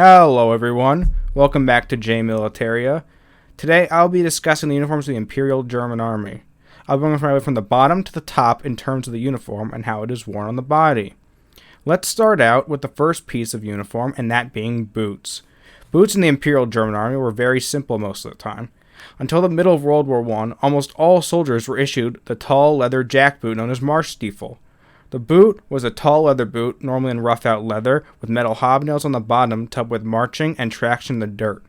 Hello everyone, welcome back to J Militaria. Today I'll be discussing the uniforms of the Imperial German Army. I'll be going from the bottom to the top in terms of the uniform and how it is worn on the body. Let's start out with the first piece of uniform, and that being boots. Boots in the Imperial German Army were very simple most of the time. Until the middle of World War I, almost all soldiers were issued the tall leather jackboot known as Marschstiefel. The boot was a tall leather boot, normally in rough-out leather, with metal hobnails on the bottom to help with marching and traction in the dirt.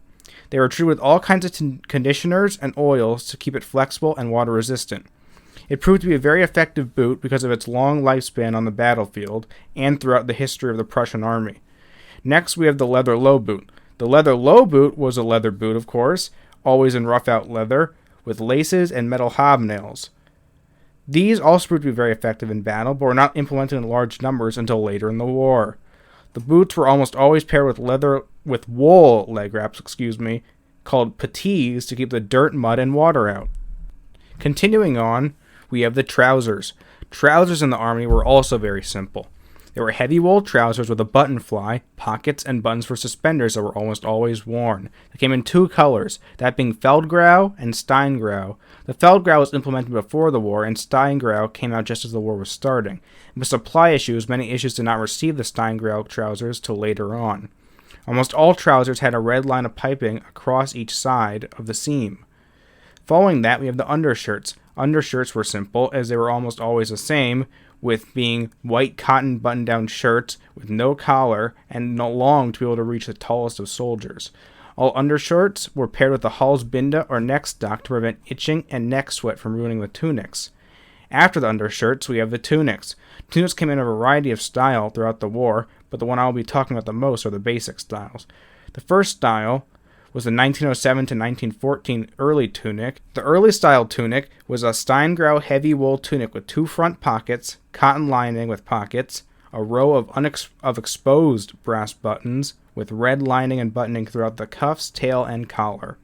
They were treated with all kinds of conditioners and oils to keep it flexible and water-resistant. It proved to be a very effective boot because of its long lifespan on the battlefield and throughout the history of the Prussian army. Next, we have the leather low boot. The leather low boot was a leather boot, of course, always in rough-out leather, with laces and metal hobnails. These also proved to be very effective in battle, but were not implemented in large numbers until later in the war. The boots were almost always paired with wool leg wraps, called puttees to keep the dirt, mud, and water out. Continuing on, we have the trousers. Trousers in the army were also very simple. They were heavy wool trousers with a button fly, pockets, and buttons for suspenders that were almost always worn. They came in two colors, that being Feldgrau and Steingrau. The Feldgrau was implemented before the war, and Steingrau came out just as the war was starting. With supply issues, many issues did not receive the Steingrau trousers till later on. Almost all trousers had a red line of piping across each side of the seam. Following that, we have the undershirts. Undershirts were simple, as they were almost always the same, with being white cotton button-down shirts with no collar and no long to be able to reach the tallest of soldiers. All undershirts were paired with a Halsbinde or neck stock to prevent itching and neck sweat from ruining the tunics. After the undershirts, we have the tunics. Tunics came in a variety of style throughout the war, but the one I'll be talking about the most are the basic styles. The first style was the 1907 to 1914 early tunic. The early style tunic was a Steingrau heavy wool tunic with two front pockets, cotton lining with pockets, a row of exposed brass buttons with red lining and buttoning throughout the cuffs, tail, and collar.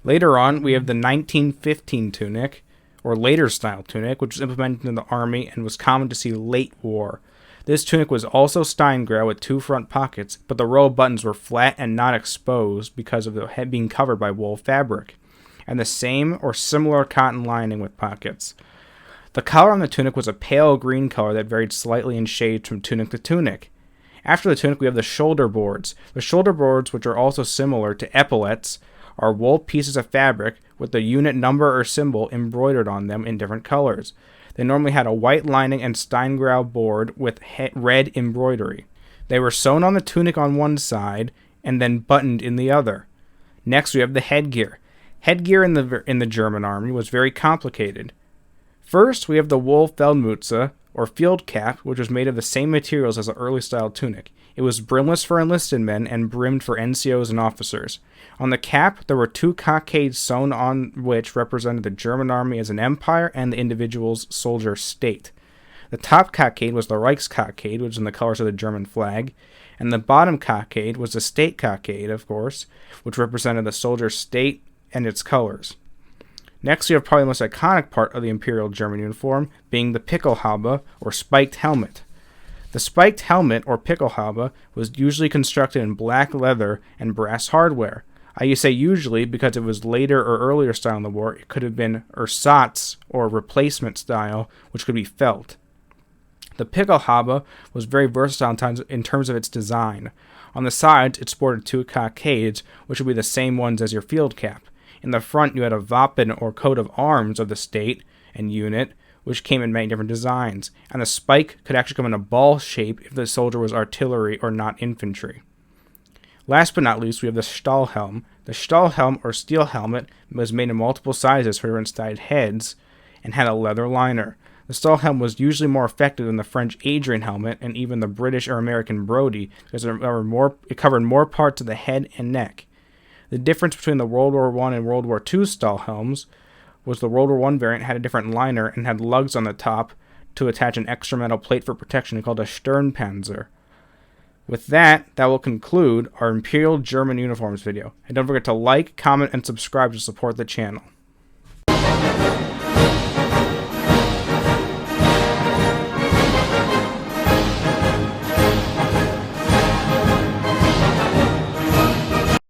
Later on, we have the 1915 tunic, or later style tunic, which was implemented in the army and was common to see late war. This tunic was also Steingrau with two front pockets, but the row of buttons were flat and not exposed because of the head being covered by wool fabric, and the same or similar cotton lining with pockets. The color on the tunic was a pale green color that varied slightly in shades from tunic to tunic. After the tunic, we have the shoulder boards. The shoulder boards, which are also similar to epaulettes, are wool pieces of fabric with the unit number or symbol embroidered on them in different colors. They normally had a white lining and Steingrau board with red embroidery. They were sewn on the tunic on one side and then buttoned in the other. Next, we have the headgear. Headgear in the German army was very complicated. First, we have the wool Feldmütze, or field cap, which was made of the same materials as the early style tunic. It was brimless for enlisted men and brimmed for NCOs and officers. On the cap, there were two cockades sewn on which represented the German army as an empire and the individual's soldier state. The top cockade was the Reichskockade, which was in the colors of the German flag, and the bottom cockade was the state cockade, of course, which represented the soldier's state and its colors. Next, we have probably the most iconic part of the Imperial German uniform, being the Pickelhaube, or spiked helmet. The spiked helmet, or Pickelhaube, was usually constructed in black leather and brass hardware. I say usually because it was later or earlier style in the war. It could have been ersatz, or replacement style, which could be felt. The Pickelhaube was very versatile in terms of its design. On the sides, it sported two cockades, which would be the same ones as your field cap. In the front, you had a Wappen or coat of arms of the state and unit, which came in many different designs, and the spike could actually come in a ball shape if the soldier was artillery or not infantry. Last but not least, we have the Stahlhelm. The Stahlhelm, or steel helmet, was made in multiple sizes for different sized heads and had a leather liner. The Stahlhelm was usually more effective than the French Adrian helmet and even the British or American Brodie because it covered more parts of the head and neck. The difference between the World War I and World War II Stahlhelms was the World War I variant had a different liner and had lugs on the top to attach an extra metal plate for protection called a Stirnpanzer. With that will conclude our Imperial German uniforms video. And don't forget to like, comment, and subscribe to support the channel.